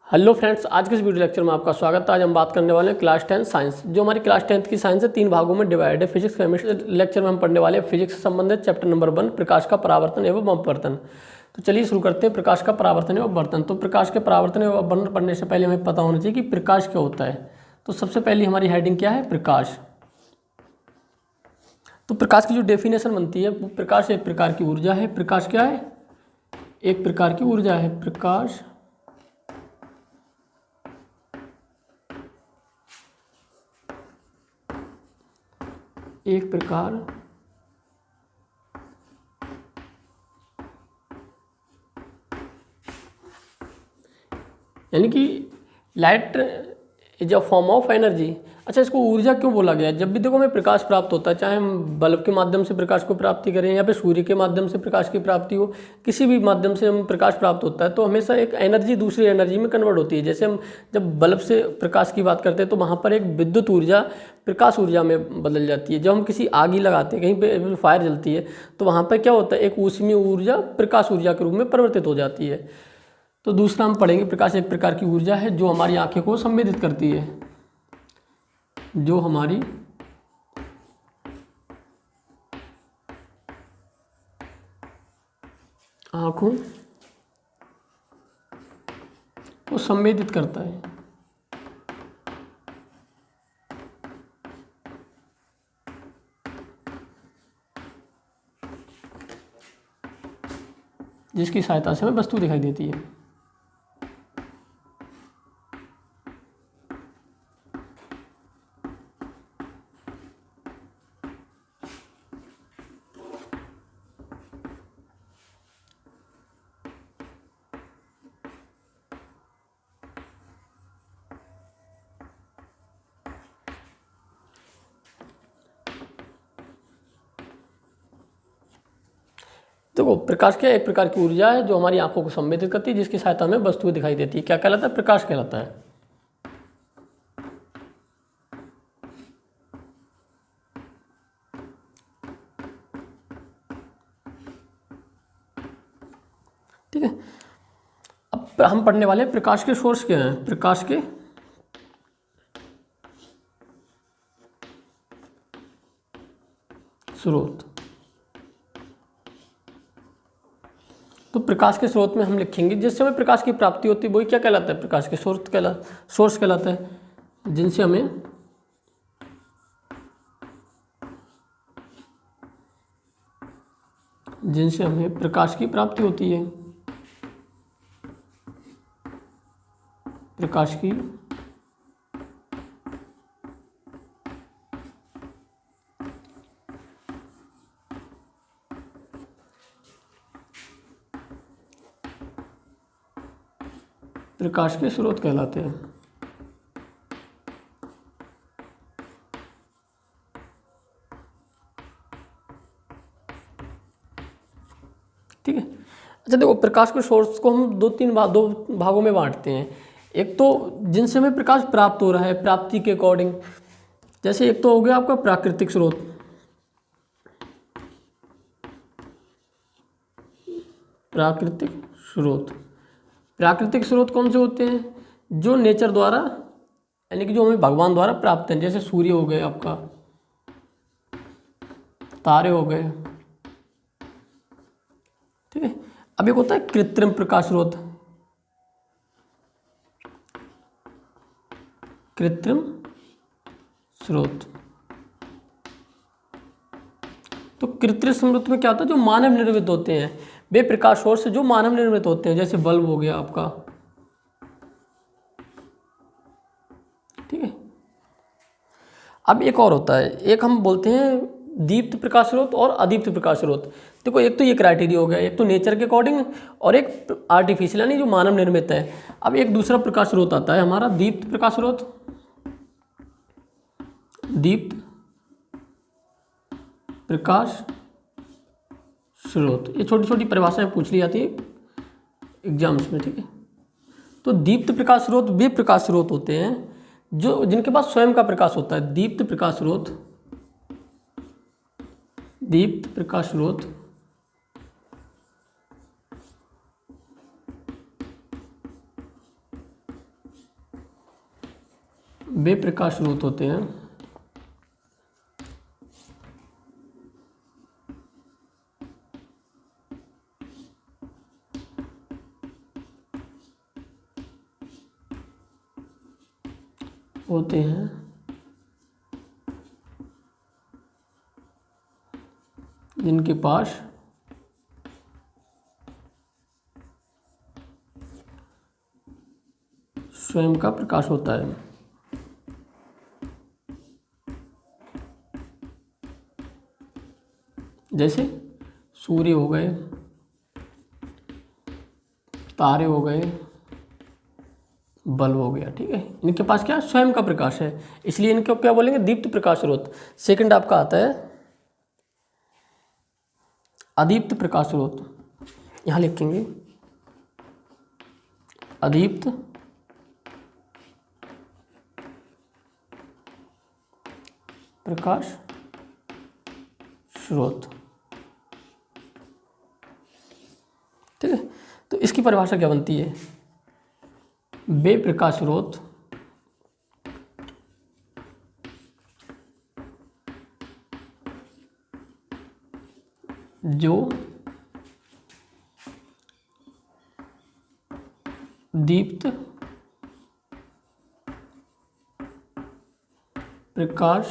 Hello friends, आज के इस वीडियो लेक्चर में आपका स्वागत है। आज हम बात करने वाले हैं क्लास 10 साइंस। जो हमारी क्लास 10 की साइंस है 3 भागों में डिवाइड है। फिजिक्स केमिस्ट्री लेक्चर में हम पढ़ने वाले हैं फिजिक्स से संबंधित चैप्टर नंबर 1 प्रकाश का परावर्तन एवं अपवर्तन। तो चलिए शुरू करते हैं प्रकाश का परावर्तन एवं अपवर्तन। तो प्रकाश के परावर्तन एवं अपवर्तन पढ़ने से पहले हमें पता होना चाहिए कि प्रकाश क्या होता है। तो सबसे पहली हमारी हेडिंग क्या है? प्रकाश। तो प्रकाश की जो डेफिनेशन बनती है वो प्रकाश एक प्रकार की ऊर्जा है। प्रकाश क्या है? एक प्रकार की ऊर्जा है। प्रकाश एक प्रकार यानी कि light is a form of energy. अच्छा, इसको ऊर्जा क्यों बोला गया? जब भी देखो हमें प्रकाश प्राप्त होता है, चाहे हम बल्ब के माध्यम से प्रकाश को प्राप्ति करें या फिर सूर्य के माध्यम से प्रकाश की प्राप्ति हो, किसी भी माध्यम से हम प्रकाश प्राप्त होता है तो हमेशा एक एनर्जी दूसरी एनर्जी में कन्वर्ट होती है। जैसे हम जब बल्ब से प्रकाश की बात करते हैं तो वहाँ पर एक विद्युत ऊर्जा प्रकाश ऊर्जा में बदल जाती है। जब हम किसी आग लगाते हैं, कहीं पर फायर जलती है, तो वहाँ पर क्या होता है, एक ऊष्मीय ऊर्जा प्रकाश ऊर्जा के रूप में परिवर्तित हो जाती है। तो दूसरा हम पढ़ेंगे प्रकाश एक प्रकार की ऊर्जा है जो हमारी आंखें को संवेदित करती है। जो हमारी आंखों को संवेदित करता है। जिसकी सहायता से हमें वस्तु दिखाई देती है। देखो, प्रकाश क्या एक प्रकार की ऊर्जा है जो हमारी आंखों को संवेदित करती है, जिसकी सहायता में वस्तुएं दिखाई देती है। क्या कहलाता है? प्रकाश कहलाता है। ठीक है, अब हम पढ़ने वाले हैं प्रकाश के सोर्स क्या हैं। प्रकाश के स्रोत। तो प्रकाश के स्रोत में हम लिखेंगे जिससे हमें प्रकाश की प्राप्ति होती है वही क्या कहलाता है? प्रकाश के सोर्स कहलाता है। जिनसे हमें प्रकाश की प्राप्ति होती है। प्रकाश की प्रकाश के स्रोत कहलाते हैं। ठीक है। अच्छा देखो, प्रकाश के सोर्स को हम दो भागों में बांटते हैं। एक तो जिनसे हमें प्रकाश प्राप्त हो रहा है प्राप्ति के अकॉर्डिंग, जैसे एक तो हो गया आपका प्राकृतिक स्रोत। प्राकृतिक स्रोत कौन से होते हैं? जो नेचर द्वारा यानी कि जो हमें भगवान द्वारा प्राप्त हैं। जैसे सूर्य हो गए, आपका तारे हो गए। ठीक है। अब एक होता है कृत्रिम प्रकाश स्रोत। कृत्रिम स्रोत। तो कृत्रिम स्रोत में क्या होता है? जो मानव निर्मित होते हैं, वे प्रकाश सोर्स जो मानव निर्मित होते हैं, जैसे बल्ब हो गया आपका। ठीक है। अब एक और होता है, एक हम बोलते हैं दीप्त प्रकाश स्रोत और अदीप्त प्रकाश स्रोत। देखो, एक तो ये क्राइटेरिया हो गया, एक तो नेचर के अकॉर्डिंग और एक आर्टिफिशियल यानी जो मानव निर्मित है। अब एक दूसरा प्रकाश स्रोत आता है हमारा दीप्त प्रकाश स्रोत। दीप्त प्रकाश स्रोत, ये छोटी छोटी परिभाषाएं पूछ ली जाती है एग्जाम्स में। ठीक है। तो दीप्त प्रकाश स्रोत वे प्रकाश स्रोत होते हैं जो जिनके पास स्वयं का प्रकाश होता है। दीप्त प्रकाश स्रोत वे प्रकाश स्रोत होते हैं जिनके पास स्वयं का प्रकाश होता है। जैसे सूर्य हो गए, तारे हो गए, बल्ब हो गया, ठीक है। इनके पास क्या स्वयं का प्रकाश है, इसलिए इनको क्या बोलेंगे, दीप्त प्रकाश स्रोत। सेकंड आपका आता है अदीप्त प्रकाश स्रोत। यहां लिखेंगे अदीप्त प्रकाश स्रोत, ठीक है। तो इसकी परिभाषा क्या बनती है, वे प्रकाश स्रोत जो दीप्त प्रकाश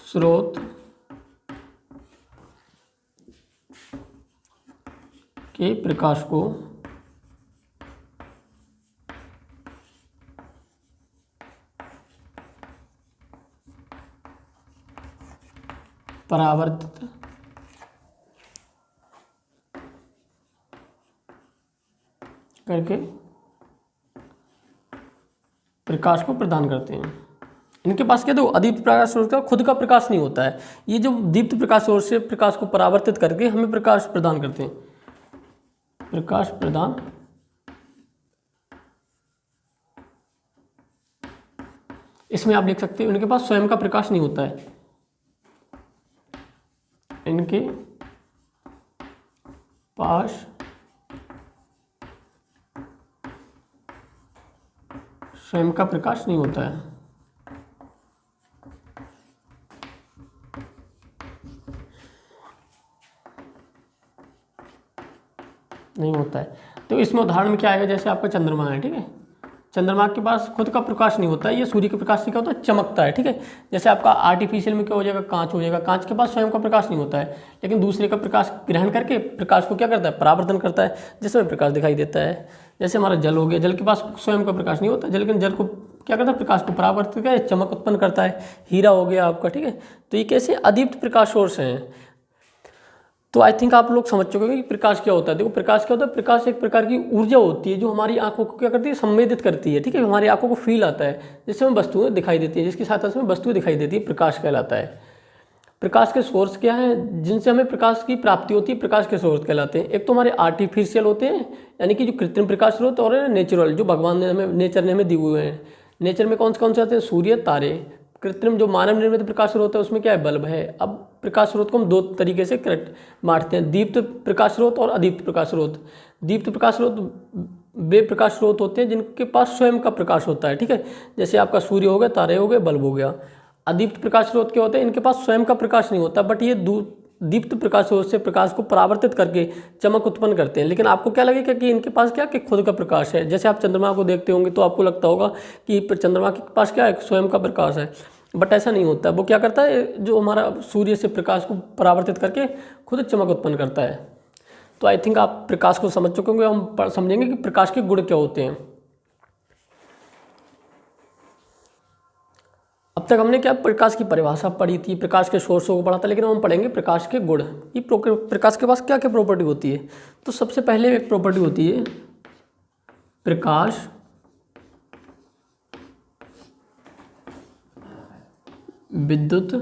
स्रोत के प्रकाश को परावर्तित करके प्रकाश को प्रदान करते हैं। इनके पास क्या, देखो अदीप्त प्रकाश स्रोत का खुद का प्रकाश नहीं होता है, ये जो दीप्त प्रकाश स्रोत से प्रकाश को परावर्तित करके हमें प्रकाश प्रदान करते हैं, प्रकाश प्रदान इसमें आप लिख सकते हो इनके पास स्वयं का प्रकाश नहीं होता है, इनके पास स्वयं का प्रकाश नहीं होता है। नहीं होता है तो इसमें उदाहरण में क्या आएगा, जैसे आपका चंद्रमा है, ठीक है। चंद्रमा के पास खुद का प्रकाश नहीं होता है, ये सूर्य के प्रकाश से क्या होता है, चमकता है, ठीक है। जैसे आपका आर्टिफिशियल में क्या हो जाएगा, कांच हो जाएगा, कांच के पास स्वयं का प्रकाश नहीं होता है, लेकिन दूसरे का प्रकाश ग्रहण करके प्रकाश को क्या करता है, परावर्तन करता है, जिसमें प्रकाश दिखाई देता है। जैसे हमारा जल हो गया, जल के पास स्वयं का प्रकाश नहीं होता, लेकिन जल को क्या करता है, प्रकाश को परावर्तित करके चमक उत्पन्न करता है। हीरा हो गया आपका, ठीक है। तो ये कैसे अदीप्त प्रकाश सोर्स हैं। तो आई थिंक आप लोग समझ चुके होंगे कि प्रकाश क्या होता है। देखो प्रकाश क्या होता है, प्रकाश एक प्रकार की ऊर्जा होती है जो हमारी आंखों को क्या करती है, संवेदित करती है, ठीक है। हमारी आंखों को फील आता है, जिससे हमें वस्तुएं दिखाई देती है, जिसकी सहायता से हमें वस्तुएं दिखाई देती है, प्रकाश कहलाता है। प्रकाश के सोर्स क्या हैं जिनसे हमें प्रकाश की प्राप्ति होती है, प्रकाश के सोर्स कहलाते हैं। एक तो हमारे आर्टिफिशियल होते हैं, यानी कि जो कृत्रिम प्रकाश स्रोत, और नेचुरल जो भगवान ने हमें, नेचर ने हमें दिए हुए हैं। नेचर में कौन से आते हैं, सूर्य, तारे। कृत्रिम जो मानव निर्मित प्रकाश स्रोत है उसमें क्या है, बल्ब है। अब प्रकाश स्रोत को हम दो तरीके से करेक्ट बांटते हैं, दीप्त प्रकाश स्रोत और अदीप्त प्रकाश स्रोत। दीप्त प्रकाश स्रोत वे प्रकाश स्रोत होते हैं जिनके पास स्वयं का प्रकाश होता है, ठीक है। जैसे आपका सूर्य हो गया, तारे हो गए, बल्ब हो गया। अदीप्त प्रकाश स्रोत क्या होते हैं, इनके पास स्वयं का प्रकाश नहीं होता, बट ये दीप्त प्रकाश स्रोत से प्रकाश को परावर्तित करके चमक उत्पन्न करते हैं। लेकिन आपको क्या लगेगा कि इनके पास क्या कि खुद का प्रकाश है। जैसे आप चंद्रमा को देखते होंगे तो आपको लगता होगा कि चंद्रमा के पास क्या है, स्वयं का प्रकाश है, बट ऐसा नहीं होता। वो क्या करता है, जो हमारा सूर्य से प्रकाश को परावर्तित करके खुद चमक उत्पन्न करता है। तो आई थिंक आप प्रकाश को समझ चुके होंगे। हम समझेंगे कि प्रकाश के गुण क्या होते हैं। अब तक हमने क्या प्रकाश की परिभाषा पढ़ी थी, प्रकाश के सोर्सों को पढ़ा था, लेकिन हम पढ़ेंगे प्रकाश के गुण। ये प्रकाश के पास क्या क्या प्रॉपर्टी होती है। तो सबसे पहले एक प्रॉपर्टी होती है, प्रकाश विद्युत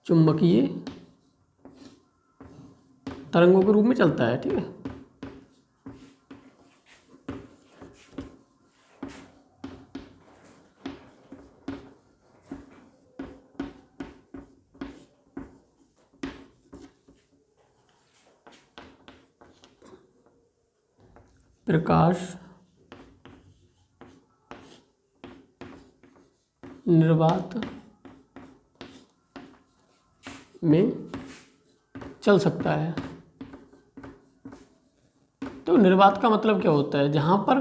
चुंबकीय तरंगों के रूप में चलता है, ठीक है। प्रकाश निर्वात में चल सकता है। तो निर्वात का मतलब क्या होता है? जहाँ पर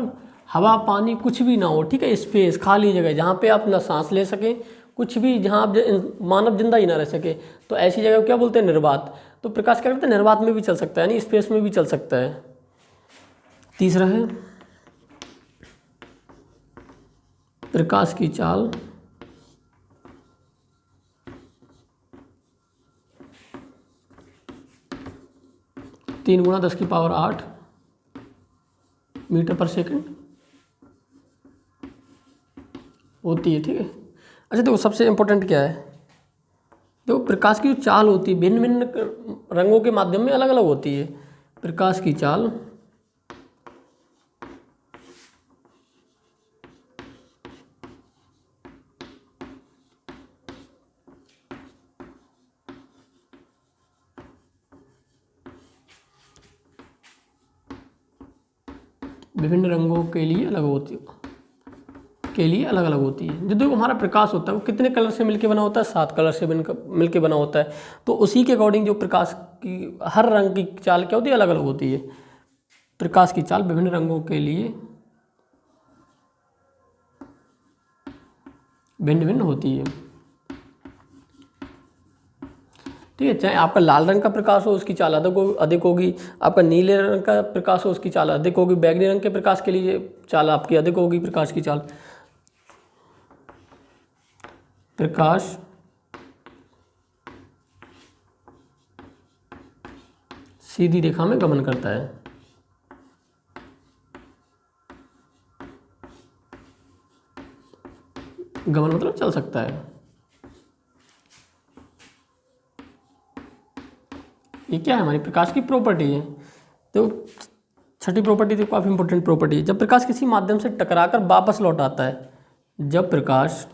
हवा पानी कुछ भी ना हो, ठीक है, स्पेस खाली जगह जहाँ पे आप ना सांस ले सकें, कुछ भी, जहाँ आप मानव जिंदा ही ना रह सके, तो ऐसी जगह को क्या बोलते हैं? निर्वात। तो प्रकाश क्या करता है? निर्वात में भी चल सकता है, यानी स्पेस में भी चल सकता है। तीसरा है प्रकाश की चाल तीन गुणा 10⁸ मीटर पर सेकंड होती है, ठीक है। अच्छा देखो, सबसे इम्पोर्टेंट क्या है? देखो, प्रकाश की जो चाल होती है भिन्न भिन्न रंगों के माध्यम में अलग अलग होती है। प्रकाश की चाल विभिन्न रंगों के लिए अलग होती है, जो देखो हमारा प्रकाश होता है वो कितने कलर से मिलके बना होता है? 7 कलर से मिलके बना होता है। तो उसी के अकॉर्डिंग जो प्रकाश की हर रंग की चाल क्या होती है? अलग अलग होती है। प्रकाश की चाल विभिन्न रंगों के लिए भिन्न भिन्न होती है, ठीक है। चाहे आपका लाल रंग का प्रकाश हो, उसकी चाल अधिक होगी। आपका नीले रंग का प्रकाश हो, उसकी चाल अधिक होगी। बैगनी रंग के प्रकाश के लिए चाल आपकी अधिक होगी, प्रकाश की चाल। प्रकाश सीधी रेखा में गमन करता है। गमन मतलब चल सकता है। ये क्या है? हमारी प्रकाश की प्रॉपर्टी है। तो छठी प्रॉपर्टी तो काफ़ी इंपॉर्टेंट प्रॉपर्टी है। जब प्रकाश किसी माध्यम से टकराकर वापस लौट आता है, जब प्रकाश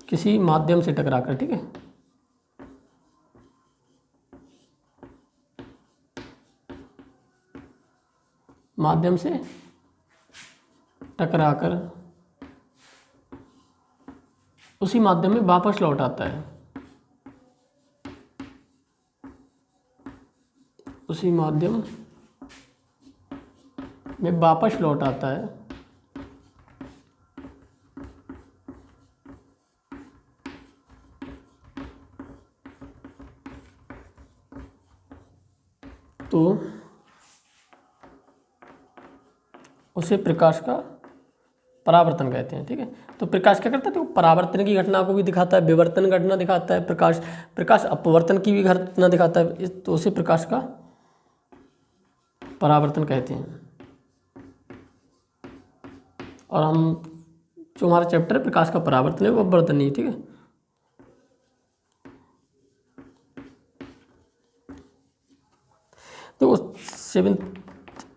किसी माध्यम से टकराकर, ठीक है, माध्यम से टकराकर उसी माध्यम में वापस लौट आता है, उसी माध्यम में वापस लौट आता है, तो उसे प्रकाश का परावर्तन कहते हैं, ठीक है। तो प्रकाश क्या करता है? तो परावर्तन की घटना को भी दिखाता है, विवर्तन घटना दिखाता है, प्रकाश अपवर्तन की भी घटना दिखाता है। तो उसे प्रकाश का परावर्तन कहते हैं। और हम जो हमारा चैप्टर है प्रकाश का परावर्तन है, वो अपवर्तन नहीं है, ठीक है। तो 7th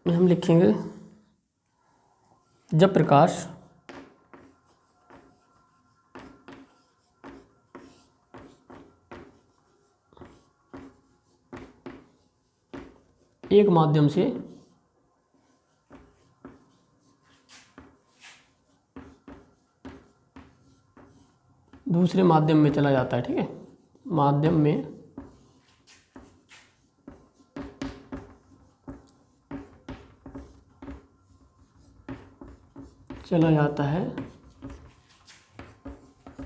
में हम लिखेंगे जब प्रकाश एक माध्यम से दूसरे माध्यम में चला जाता है, ठीक है, माध्यम में चला जाता है,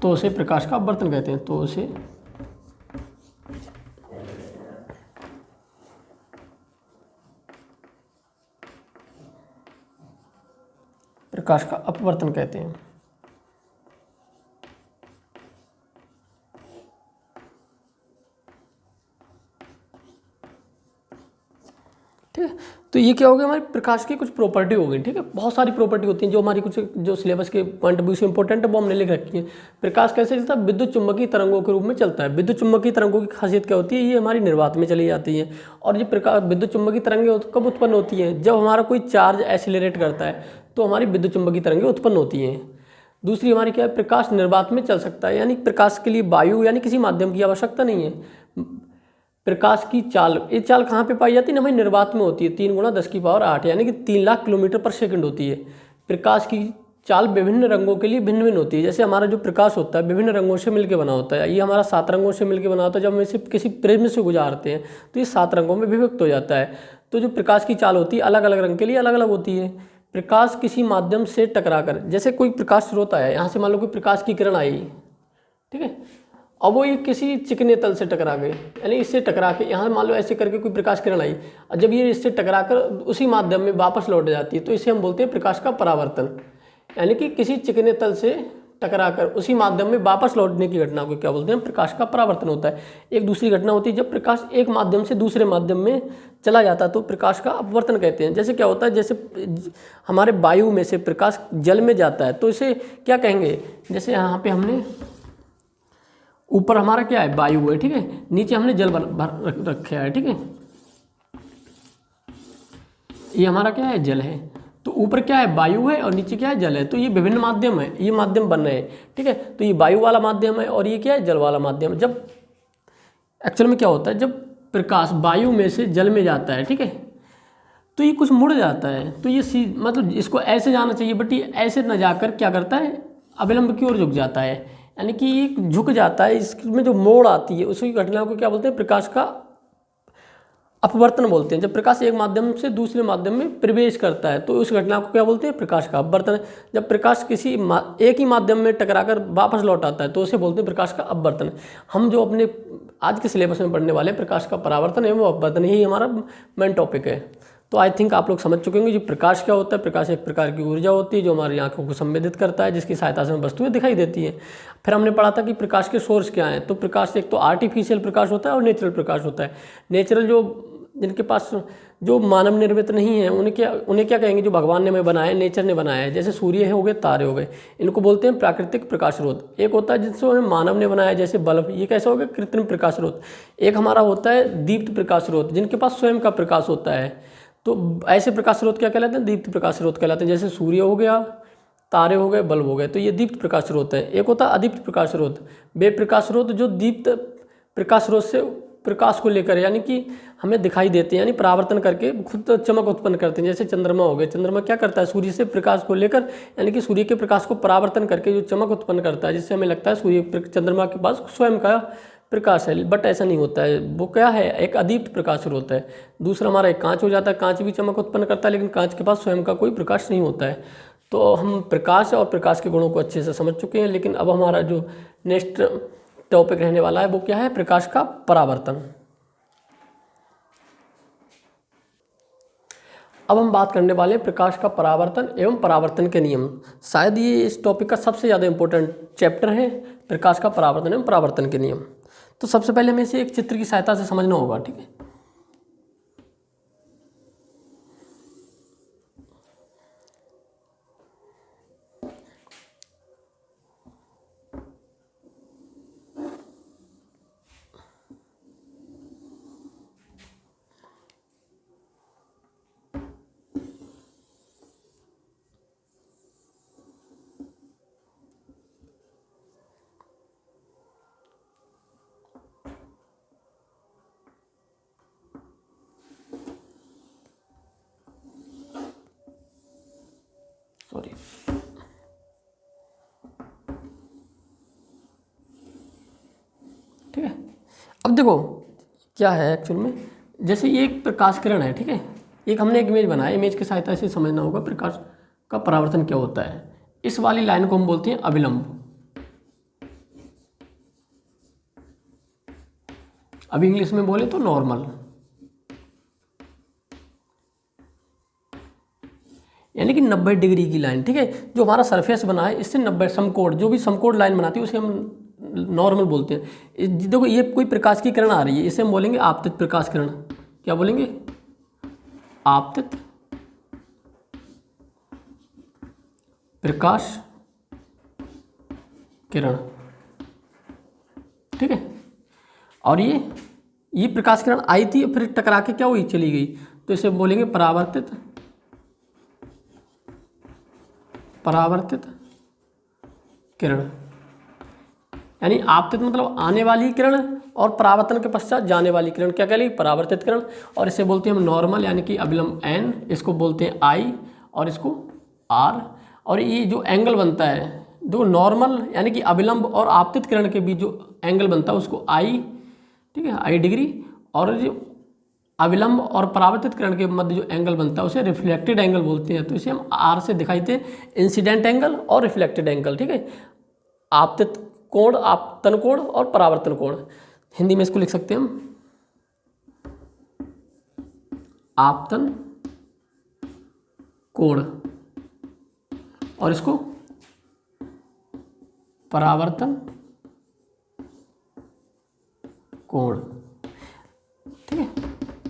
तो उसे प्रकाश का अपवर्तन कहते हैं। तो उसे प्रकाश का अपवर्तन कहते हैं, ठीक है। तो ये क्या हो गया? हमारे प्रकाश की कुछ प्रॉपर्टी हो गई, ठीक है। बहुत सारी प्रॉपर्टी होती हैं जो हमारी कुछ जो सिलेबस के पॉइंट ऑफ व्यू से इंपॉर्टेंट है वो हमने लिख रखी है। प्रकाश कैसे चलता है? विद्युत चुम्बकीय तरंगों के रूप में चलता है। विद्युत चुम्बकीय तरंगों की खासियत क्या होती है? ये हमारी निर्वात में चली जाती है। और ये प्रकाश विद्युत चुम्बकीय तरंगें कब उत्पन्न होती हैं? जब हमारा कोई चार्ज एक्सीलरेट करता है तो हमारी विद्युत चुम्बकीय तरंगें उत्पन्न होती हैं। दूसरी हमारी क्या है, प्रकाश निर्वात में चल सकता है, यानी प्रकाश के लिए वायु यानी किसी माध्यम की आवश्यकता नहीं है। प्रकाश की चाल, ये चाल कहाँ पे पाई जाती है ना, हमारी निर्वात में होती है, 3 × 10⁸ यानी कि 3 लाख किलोमीटर पर सेकंड होती है। प्रकाश की चाल विभिन्न रंगों के लिए भिन्न भिन्न होती है। जैसे हमारा जो प्रकाश होता है विभिन्न रंगों से मिलकर बना होता है, ये हमारा 7 रंगों से मिलकर बना होता है। जब हम इसे किसी प्रिज्म से गुजारते हैं तो ये 7 रंगों में विभक्त हो जाता है। तो जो प्रकाश की चाल होती है अलग अलग रंग के लिए अलग अलग होती है। प्रकाश किसी माध्यम से टकराकर, जैसे कोई प्रकाश स्रोत आया, यहाँ से मान लो कोई प्रकाश की किरण आई, ठीक है, अब वो ये किसी चिकने तल से टकरा गए, यानी इससे टकरा के यहाँ मान लो ऐसे करके कोई प्रकाश किरण आई, और जब ये इससे टकराकर उसी माध्यम में वापस लौट जाती है तो इसे हम बोलते हैं प्रकाश का परावर्तन। यानी कि किसी चिकने तल से टकराकर उसी माध्यम में वापस लौटने की घटना को क्या बोलते हैं, प्रकाश का परावर्तन होता है। एक दूसरी घटना होती है जब प्रकाश एक माध्यम से दूसरे माध्यम में चला जाता है तो प्रकाश का अपवर्तन कहते हैं। जैसे क्या होता है, जैसे हमारे वायु में से प्रकाश जल में जाता है तो इसे क्या कहेंगे, जैसे यहाँ पे हमने ऊपर हमारा क्या है, वायु है, ठीक है, नीचे हमने जल भर रखा है, ठीक है, ये हमारा क्या है, जल है। तो ऊपर क्या है, वायु है, और नीचे क्या है, जल है। तो ये विभिन्न माध्यम है, ये माध्यम बन रहे हैं, ठीक है। तो ये वायु वाला माध्यम है और ये क्या है, जल वाला माध्यम है। जब एक्चुअल में क्या होता है, जब प्रकाश वायु में से जल में जाता है, ठीक है, तो ये कुछ मुड़ जाता है। तो ये मतलब इसको ऐसे जाना चाहिए, बट ये ऐसे न जाकर क्या करता है, अविलंब की ओर झुक जाता है, यानी कि ये झुक जाता है। इसमें जो मोड़ आती है उसी घटना को क्या बोलते हैं, प्रकाश का अपवर्तन बोलते हैं। जब प्रकाश एक माध्यम से दूसरे माध्यम में प्रवेश करता है तो उस घटना को क्या बोलते हैं, प्रकाश का अपवर्तन। जब प्रकाश किसी एक ही माध्यम में टकराकर वापस लौट आता है तो उसे बोलते हैं प्रकाश का अपवर्तन। हम जो अपने आज के सिलेबस में पढ़ने वाले हैं प्रकाश का परावर्तन एवं अपवर्तन, यही हमारा मेन टॉपिक है। तो आई थिंक आप लोग समझ चुके होंगे जो प्रकाश क्या होता है। प्रकाश एक प्रकार की ऊर्जा होती है जो हमारी आंखों को संवेदित करता है, जिसकी सहायता से हमें वस्तुएं दिखाई देती हैं। फिर हमने पढ़ा था कि प्रकाश के सोर्स क्या हैं। तो प्रकाश एक तो आर्टिफिशियल प्रकाश होता है और नेचुरल प्रकाश होता है। नेचुरल जो जिनके पास जो मानव निर्मित नहीं है उन्हें क्या कहेंगे, जो भगवान ने हमें बनाया है, नेचर ने बनाया है। जैसे सूर्य हो गए, तारे हो गए, इनको बोलते हैं प्राकृतिक प्रकाश स्रोत। एक होता है जिसको हमें मानव ने बनाया है, जैसे बल्ब, ये कैसा हो गया, कृत्रिम प्रकाश स्रोत। एक हमारा होता है दीप्त प्रकाश स्रोत, जिनके पास स्वयं का प्रकाश होता है। तो ऐसे प्रकाश स्रोत क्या कहलाते हैं, दीप्त प्रकाश स्रोत कहलाते हैं। जैसे सूर्य हो गया, तारे हो गए, बल्ब हो गए, तो ये दीप्त प्रकाश स्रोत है। एक होता है अदीप्त प्रकाश स्रोत, वे प्रकाश स्रोत जो दीप्त प्रकाश स्रोत से प्रकाश को लेकर यानी कि हमें दिखाई देते हैं, यानी परावर्तन करके खुद चमक उत्पन्न करते हैं। जैसे चंद्रमा हो गए, चंद्रमा क्या करता है, सूर्य से प्रकाश को लेकर यानी कि सूर्य के प्रकाश को परावर्तन करके जो चमक उत्पन्न करता है, जिससे हमें लगता है चंद्रमा के पास स्वयं का प्रकाश है। बट ऐसा नहीं होता है, वो क्या है, एक अदीप्त प्रकाश स्रोत है। दूसरा हमारा एक कांच हो जाता है, कांच भी चमक उत्पन्न करता है लेकिन कांच के पास स्वयं का कोई प्रकाश नहीं होता है। तो हम प्रकाश और प्रकाश के गुणों को अच्छे से समझ चुके हैं। लेकिन अब हमारा जो नेक्स्ट टॉपिक रहने वाला है वो क्या है, प्रकाश का परावर्तन। अब हम बात करने वाले हैं प्रकाश का परावर्तन एवं परावर्तन के नियम। शायद ये इस टॉपिक का सबसे ज़्यादा इंपॉर्टेंट चैप्टर है, प्रकाश का परावर्तन एवं परावर्तन के नियम। तो सबसे पहले हमें इसे एक चित्र की सहायता से समझना होगा, ठीक है। सॉरी, ठीक है। अब देखो क्या है एक्चुअल में, जैसे ये एक प्रकाश किरण है, ठीक है, एक हमने एक इमेज बनाया, इमेज की सहायता से समझना होगा प्रकाश का परावर्तन क्या होता है। इस वाली लाइन को हम बोलते हैं अविलंब। अब इंग्लिश में बोले तो नॉर्मल, यानी कि 90 डिग्री की लाइन, ठीक है। जो हमारा सरफेस बना है इससे 90 समकोण, जो भी समकोण लाइन बनाती है उसे हम नॉर्मल बोलते हैं। देखो ये कोई प्रकाश की किरण आ रही है, इसे हम बोलेंगे आपतित प्रकाश किरण। क्या बोलेंगे, आपतित प्रकाश किरण, ठीक है। और ये प्रकाश किरण आई थी फिर टकरा के क्या हुई, चली गई, तो इसे बोलेंगे परावर्तित किरण, यानी आपतित मतलब आने वाली किरण और परावर्तन के पश्चात जाने वाली किरण क्या कहलाएगी, परावर्तित किरण। और इसे बोलते हैं हम नॉर्मल यानी कि अभिलंब n, इसको बोलते हैं I और इसको R। और ये जो एंगल बनता है, जो नॉर्मल यानी कि अभिलंब और आपतित किरण के बीच जो एंगल बनता है उसको I, ठीक है, I डिग्री। और जो अविलंब और परावर्तित किरण के मध्य जो एंगल बनता है उसे रिफ्लेक्टेड एंगल बोलते हैं। तो इसे हम R से दिखाते हैं, इंसिडेंट एंगल और रिफ्लेक्टेड एंगल, ठीक है। आपतित कोण, आपतन कोण और परावर्तन कोण, हिंदी में इसको लिख सकते हैं हम आपतन कोण और इसको परावर्तन कोण, ठीक है।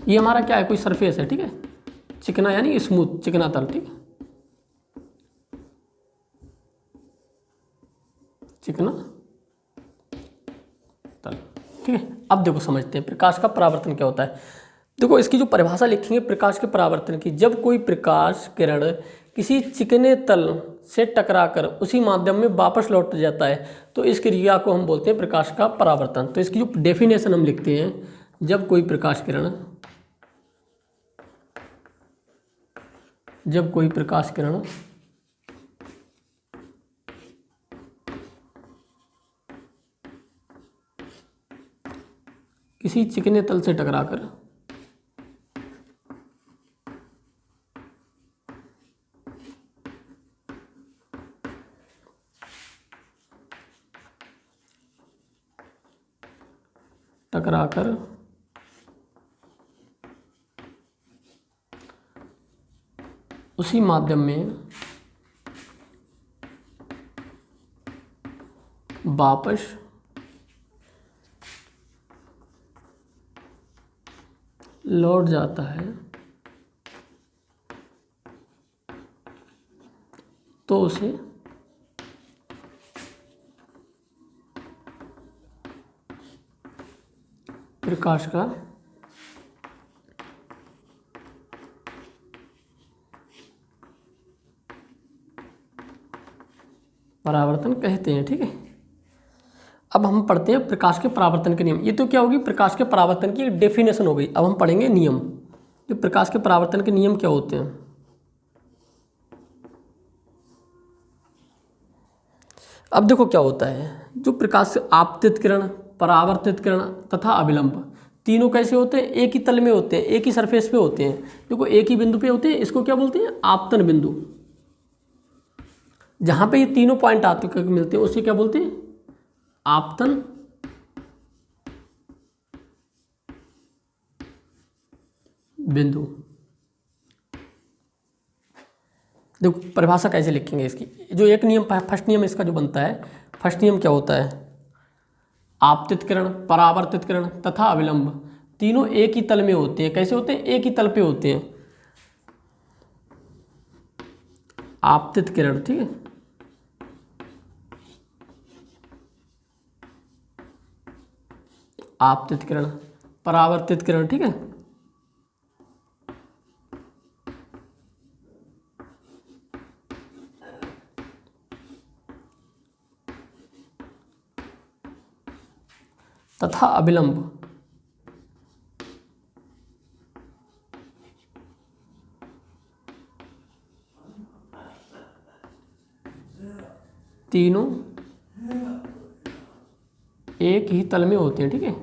ये हमारा क्या है, कोई सरफेस है, ठीक है, चिकना यानी स्मूथ, चिकना तल, ठीक है, चिकना तल, ठीक है। अब देखो समझते हैं प्रकाश का परावर्तन क्या होता है। देखो इसकी जो परिभाषा लिखेंगे प्रकाश के परावर्तन की, जब कोई प्रकाश किरण किसी चिकने तल से टकराकर उसी माध्यम में वापस लौट जाता है तो इस क्रिया को हम बोलते हैं प्रकाश का परावर्तन। तो इसकी जो डेफिनेशन हम लिखते हैं, जब कोई प्रकाश किरण किसी चिकने तल से टकराकर उसी माध्यम में वापस लौट जाता है तो उसे प्रकाश का परावर्तन कहते हैं, ठीक है। अब हम पढ़ते हैं प्रकाश के परावर्तन के नियम। ये तो क्या होगी, प्रकाश के परावर्तन की डेफिनेशन हो गई। अब हम पढ़ेंगे नियम, जो प्रकाश के परावर्तन के नियम क्या होते हैं। अब देखो क्या होता है, जो प्रकाश से आपतित किरण, परावर्तित किरण तथा अभिलंब तीनों कैसे होते हैं, एक ही तल में होते हैं, एक ही सरफेस पे होते हैं। देखो एक ही बिंदु पे होते हैं, इसको क्या बोलते हैं, आपतन बिंदु। जहां पे ये तीनों पॉइंट आते मिलते हैं उसे क्या बोलते हैं, आपतन बिंदु। देखो परिभाषा कैसे लिखेंगे इसकी, जो एक नियम, फर्स्ट नियम इसका जो बनता है, फर्स्ट नियम क्या होता है, आपतित किरण, परावर्तित किरण तथा अविलंब तीनों एक ही तल में होते हैं। कैसे होते हैं, एक ही तल पे होते हैं। आपतित किरण, ठीक है, आपतित किरण, परावर्तित किरण, ठीक है, तथा अभिलंब तीनों एक ही तल में होते हैं, ठीक है।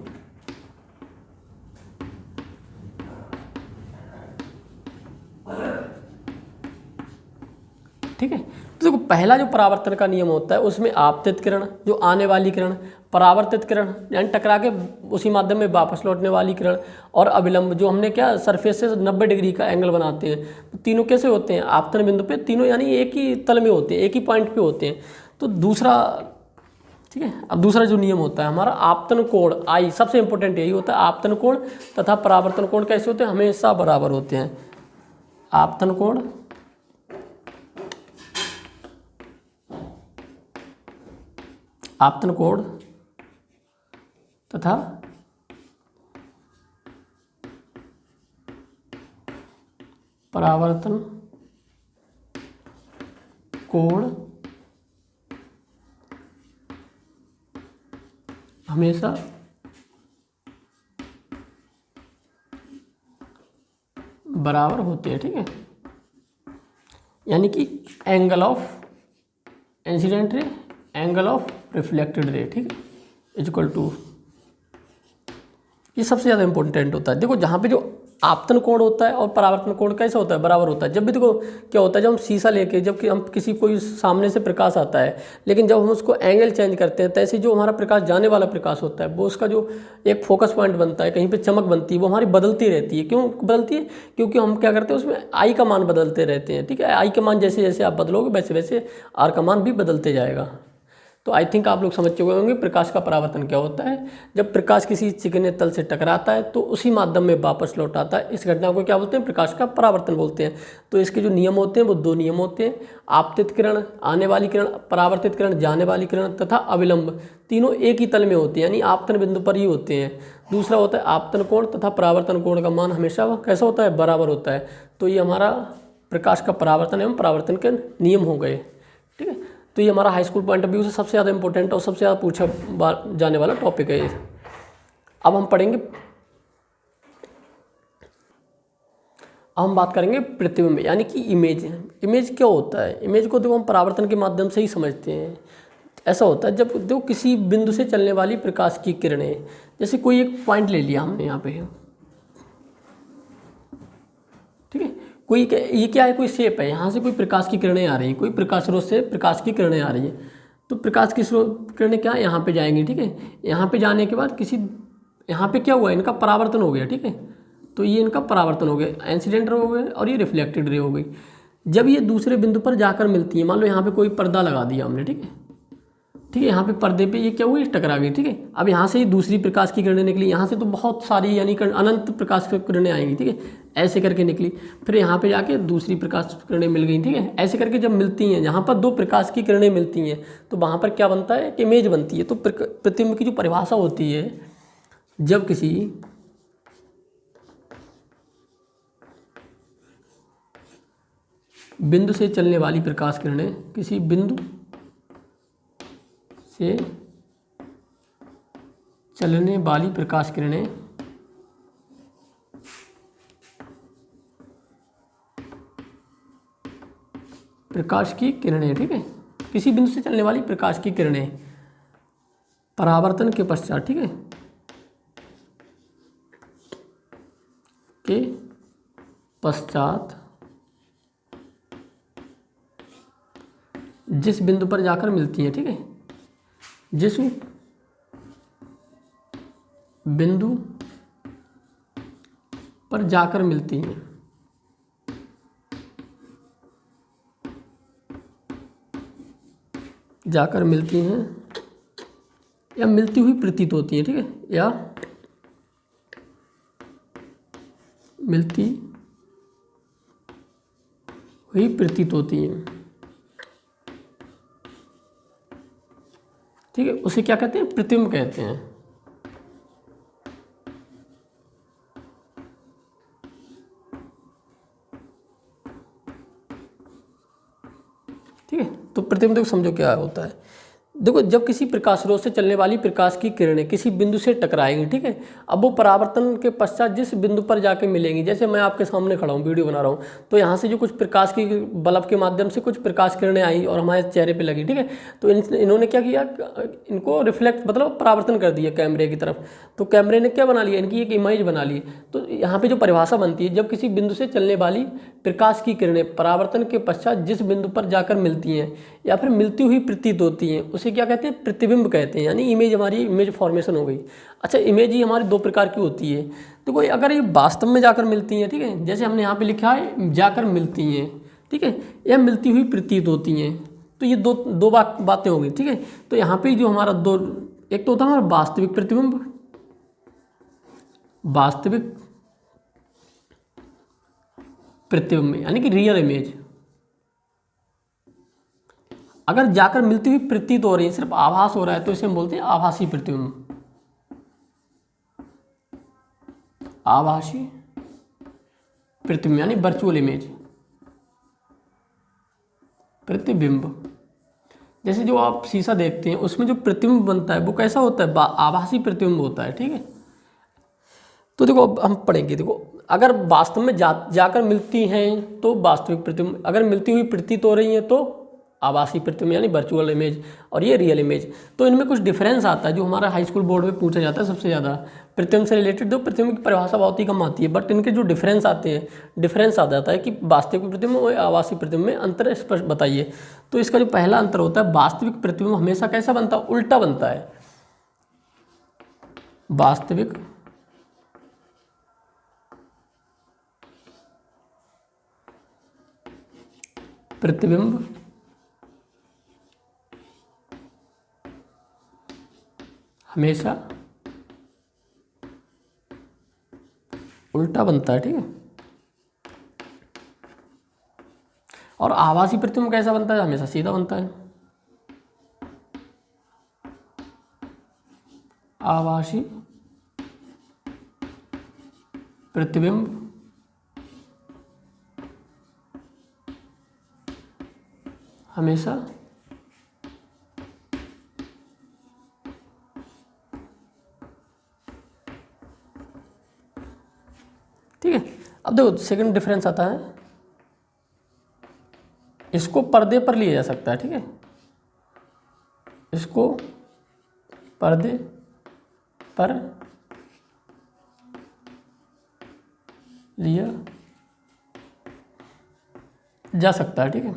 ठीक है, तो देखो पहला जो परावर्तन का नियम होता है उसमें आपतित किरण, जो आने वाली किरण, परावर्तित किरण यानी टकरा के उसी माध्यम में वापस लौटने वाली किरण, और अभिलंब जो हमने क्या सरफेस से 90 डिग्री का एंगल बनाते हैं। तो तीनों कैसे होते हैं, आपतन बिंदु पे तीनों यानी एक ही तल में होते हैं, एक ही पॉइंट पे होते हैं। तो दूसरा, ठीक है, अब दूसरा जो नियम होता है हमारा आपतन कोण, आई सबसे इंपॉर्टेंट यही होता है, आपतन कोण तथा परावर्तन कोण कैसे होते हैं, हमेशा बराबर होते हैं। आपतन कोण आपतन कोण तथा परावर्तन कोण हमेशा बराबर होते हैं, ठीक है। यानी कि angle of incident ray, angle of reflected ray, ठीक है, इक्वल टू, ये सबसे ज़्यादा इंपॉर्टेंट होता है। देखो जहाँ पे जो आपतन कोण होता है और परावर्तन कोण कैसा होता है, बराबर होता है। जब भी देखो क्या होता है, जब हम शीशा लेके, जब कि हम किसी कोई सामने से प्रकाश आता है, लेकिन जब हम उसको एंगल चेंज करते हैं, तैसे जो हमारा प्रकाश जाने वाला प्रकाश होता है, वो उसका जो एक फोकस पॉइंट बनता है, कहीं पे चमक बनती है, वो हमारी बदलती रहती है। क्यों बदलती है? क्योंकि हम क्या करते हैं, उसमें आई का मान बदलते रहते हैं, ठीक है। आई का मान जैसे जैसे आप बदलोगे वैसे वैसे आर का मान भी बदलते जाएगा। तो आई थिंक आप लोग समझ चुके होंगे प्रकाश का परावर्तन क्या होता है। जब प्रकाश किसी चिकने तल से टकराता है तो उसी माध्यम में वापस लौट आता है। इस घटना को क्या बोलते हैं? प्रकाश का परावर्तन बोलते हैं। तो इसके जो नियम होते हैं वो दो नियम होते हैं, आपतित किरण आने वाली किरण, परावर्तित किरण जाने वाली किरण, तथा अविलंब, तीनों एक ही तल में होते हैं, यानी आपतन बिंदु पर ही होते हैं। दूसरा होता है आपतन कोण तथा परावर्तन कोण का मान हमेशा कैसा होता है? बराबर होता है। तो ये हमारा प्रकाश का परावर्तन एवं परावर्तन के नियम हो गए, ठीक है। तो ये हमारा high school point of view से सबसे ज़्यादा इंपॉर्टेंट और सबसे ज़्यादा पूछा जाने वाला टॉपिक है ये। अब हम पढ़ेंगे, अब हम बात करेंगे प्रतिबिंब, यानी कि इमेज। इमेज क्या होता है? इमेज को देखो हम परावर्तन के माध्यम से ही समझते हैं। ऐसा होता है जब देखो किसी बिंदु से चलने वाली प्रकाश की किरणें, जैसे कोई एक पॉइंट ले लिया हमने यहाँ पे, ठीक है, कोई ये क्या है, कोई शेप है, यहाँ से कोई प्रकाश की किरणें आ रही हैं, कोई प्रकाश स्रोत से प्रकाश की किरणें आ रही हैं। तो प्रकाश की स्रोत किरणें क्या है, यहाँ पे जाएंगी, ठीक है। यहाँ पे जाने के बाद किसी, यहाँ पे क्या हुआ, इनका परावर्तन हो गया, ठीक है। तो ये इनका परावर्तन हो गया, इंसिडेंट रे हो गए और ये रिफ्लेक्टेड रे हो गई। जब ये दूसरे बिंदु पर जाकर मिलती है, मान लो यहाँ पे कोई पर्दा लगा दिया हमने, ठीक है, ठीक है, यहाँ पे पर्दे पे ये क्या हुई, टकरा गई, ठीक है। अब यहाँ से ही दूसरी प्रकाश की किरणें निकली, यहाँ से तो बहुत सारी यानी अनंत प्रकाश की किरणें आएंगी, ठीक है, ऐसे करके निकली। फिर यहाँ पे जाके दूसरी प्रकाश की किरणें मिल गई, ठीक है। ऐसे करके जब मिलती हैं, यहाँ पर दो प्रकाश की किरणें मिलती हैं, तो वहाँ पर क्या बनता है, इमेज बनती है। तो प्रतिबिंब की जो परिभाषा होती है, जब किसी बिंदु से चलने वाली प्रकाश किरणें, किसी बिंदु से चलने वाली प्रकाश किरणें प्रकाश की किरणें, ठीक है, किसी बिंदु से चलने वाली प्रकाश की किरणें परावर्तन के पश्चात, ठीक है, के पश्चात जिस बिंदु पर जाकर मिलती हैं, ठीक है, जिस बिंदु पर जाकर मिलती हैं, जाकर मिलती हैं या मिलती हुई प्रतीत होती हैं, ठीक है, या मिलती हुई प्रतीत होती हैं, ठीक है, उसे क्या कहते हैं, प्रतिबिंब कहते हैं। ठीक है, तो प्रतिबिंब समझो क्या होता है। देखो जब किसी प्रकाश स्रोत से चलने वाली प्रकाश की किरणें किसी बिंदु से टकराएंगी, ठीक है, अब वो परावर्तन के पश्चात जिस बिंदु पर जाके मिलेंगी, जैसे मैं आपके सामने खड़ा हूँ वीडियो बना रहा हूँ, तो यहाँ से जो कुछ प्रकाश की बल्ब के माध्यम से कुछ प्रकाश किरणें आई और हमारे चेहरे पे लगी, ठीक है, तो इन्होंने क्या किया, इनको रिफ्लेक्ट मतलब परावर्तन कर दिया कैमरे की तरफ। तो कैमरे ने क्या बना लिया, इनकी एक इमेज बना ली। तो यहाँ पर जो परिभाषा बनती है, जब किसी बिंदु से चलने वाली प्रकाश की किरणें परावर्तन के पश्चात जिस बिंदु पर जाकर मिलती हैं या फिर मिलती हुई प्रतीत होती हैं, उसे क्या कहते हैं, प्रतिबिंब कहते हैं। यानी इमेज, हमारी इमेज फॉर्मेशन हो गई। अच्छा, इमेज ही हमारी दो प्रकार की होती है। तो कोई अगर ये वास्तव में जाकर मिलती हैं, ठीक है, जैसे हमने यहाँ पे लिखा है जाकर मिलती हैं, ठीक है, या मिलती हुई प्रतीत होती हैं, तो ये दो बातें हो गई, ठीक है। तो यहाँ पे जो हमारा दो, एक तो होता है हमारा वास्तविक प्रतिबिंब, वास्तविक प्रतिबिंब यानी कि रियल इमेज। अगर जाकर मिलती हुई प्रतीत हो रही है, सिर्फ आभास हो रहा है, तो इसे हम बोलते हैं आभासी प्रतिबिंब, आभासी प्रतिबिंब यानी वर्चुअल इमेज, प्रतिबिंब। जैसे जो आप शीशा देखते हैं उसमें जो प्रतिबिंब बनता है वो कैसा होता है, आभासी प्रतिबिंब होता है, ठीक है। तो देखो अब हम पढ़ेंगे, देखो अगर वास्तव में जाकर मिलती हैं तो वास्तविक प्रतिबिंब, अगर मिलती हुई प्रतीत हो रही हैं तो आभासी प्रतिबिंब यानी वर्चुअल इमेज, और ये रियल इमेज। तो इनमें कुछ डिफरेंस आता है जो हमारा हाई स्कूल बोर्ड में पूछा जाता है सबसे ज़्यादा। प्रतिबिंब से रिलेटेड तो प्रतिबिंब की परिभाषा बहुत ही कम आती है, बट इनके जो डिफरेंस आते हैं, डिफरेंस आ जाता है कि वास्तविक प्रतिबिंब और आभासी प्रतिबिंब में अंतर स्पष्ट बताइए। तो इसका जो पहला अंतर होता है, वास्तविक प्रतिबिंब हमेशा कैसा बनता है, उल्टा बनता है। वास्तविक प्रतिबिंब हमेशा उल्टा बनता है, ठीक है। और आभासी प्रतिबिंब कैसा बनता है, हमेशा सीधा बनता है। आभासी प्रतिबिंब हमेशा ठीक है। अब देखो सेकंड डिफरेंस आता है, इसको पर्दे पर लिया जा सकता है, ठीक है। इसको पर्दे पर लिया जा सकता है, ठीक है।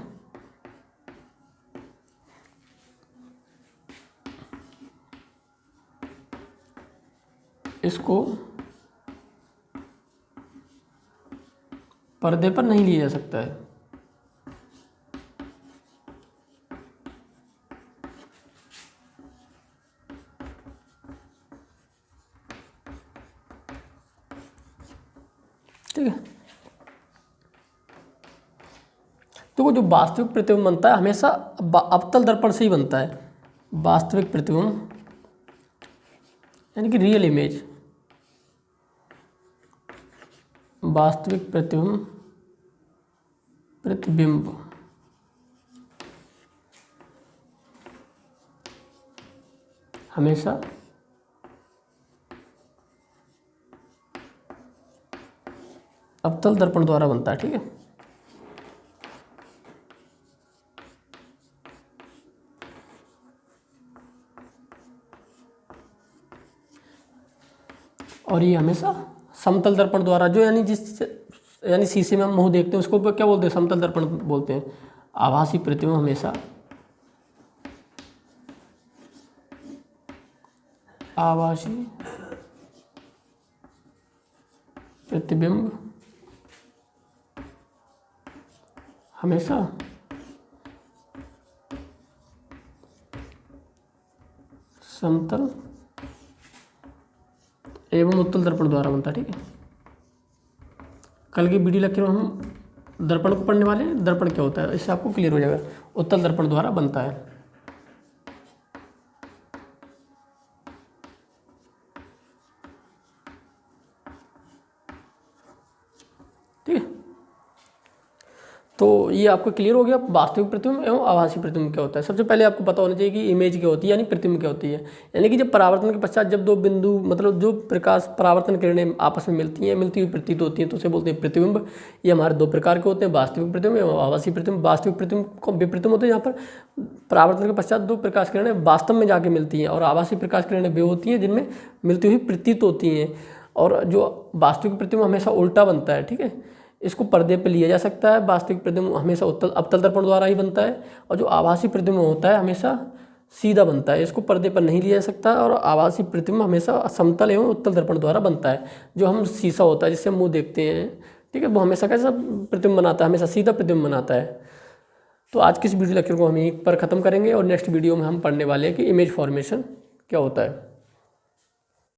इसको पर्दे पर नहीं लिया जा सकता है। ठीक है। तो वो जो वास्तविक प्रतिबिंब बनता है हमेशा अवतल दर्पण से ही बनता है। वास्तविक प्रतिबिंब यानी कि रियल इमेज, वास्तविक प्रतिबिंब हमेशा अवतल दर्पण द्वारा बनता है, ठीक है। और ये हमेशा समतल दर्पण द्वारा, जो यानी शीशे में हम मुंह देखते हैं उसको क्या बोलते हैं, समतल दर्पण बोलते हैं। आभासी प्रतिबिंब हमेशा आभासी प्रतिबिंब हमेशा समतल एवं उत्तल दर्पण द्वारा बनता है, ठीक है। कल की वीडियो लेक्चर में हम दर्पण को पढ़ने वाले हैं, दर्पण क्या होता है, इससे आपको क्लियर हो जाएगा। उत्तल दर्पण द्वारा बनता है, ठीक है। तो ये आपको क्लियर हो गया वास्तविक प्रतिबिंब एवं आभासी प्रतिबिंब क्या होता है। सबसे पहले आपको पता होना चाहिए कि इमेज क्या होती है यानी प्रतिबिंब क्या होती है। यानी कि जब परावर्तन के पश्चात जब दो बिंदु मतलब जो प्रकाश परावर्तन किरणें आपस में मिलती हैं, मिलती हुई प्रतीत होती हैं, तो उसे बोलते हैं प्रतिबिंब। ये हमारे दो प्रकार के होते हैं, वास्तविक प्रतिबिंब एवं आभासी प्रतिबिंब। वास्तविक प्रतिबिंब को विप्रतिबिंब होते हैं, यहाँ पर परावर्तन के पश्चात दो प्रकाश किरणें वास्तव में जाके मिलती हैं, और आभासी प्रकाश किरणें वे होती हैं जिनमें मिलती हुई प्रतीत होती हैं। और जो वास्तविक प्रतिबिंब हमेशा उल्टा बनता है, ठीक है। इसको पर्दे पर लिया जा सकता है। वास्तविक प्रतिबिंब हमेशा अवतल दर्पण द्वारा ही बनता है, और जो आभासी प्रतिबिंब होता है हमेशा सीधा बनता है, इसको पर्दे पर नहीं लिया जा सकता। और आभासी प्रतिबिंब हमेशा समतल एवं उत्तल दर्पण द्वारा बनता है। जो हम शीशा होता है जिससे मुंह देखते हैं, ठीक है, वो हमेशा कैसा प्रतिबिंब बनाता है, हमेशा सीधा प्रतिबिंब बनाता है। तो आज की इस वीडियो लेक्चर को हम यहीं पर ख़त्म करेंगे, और नेक्स्ट वीडियो में हम पढ़ने वाले हैं कि इमेज फॉर्मेशन क्या होता है।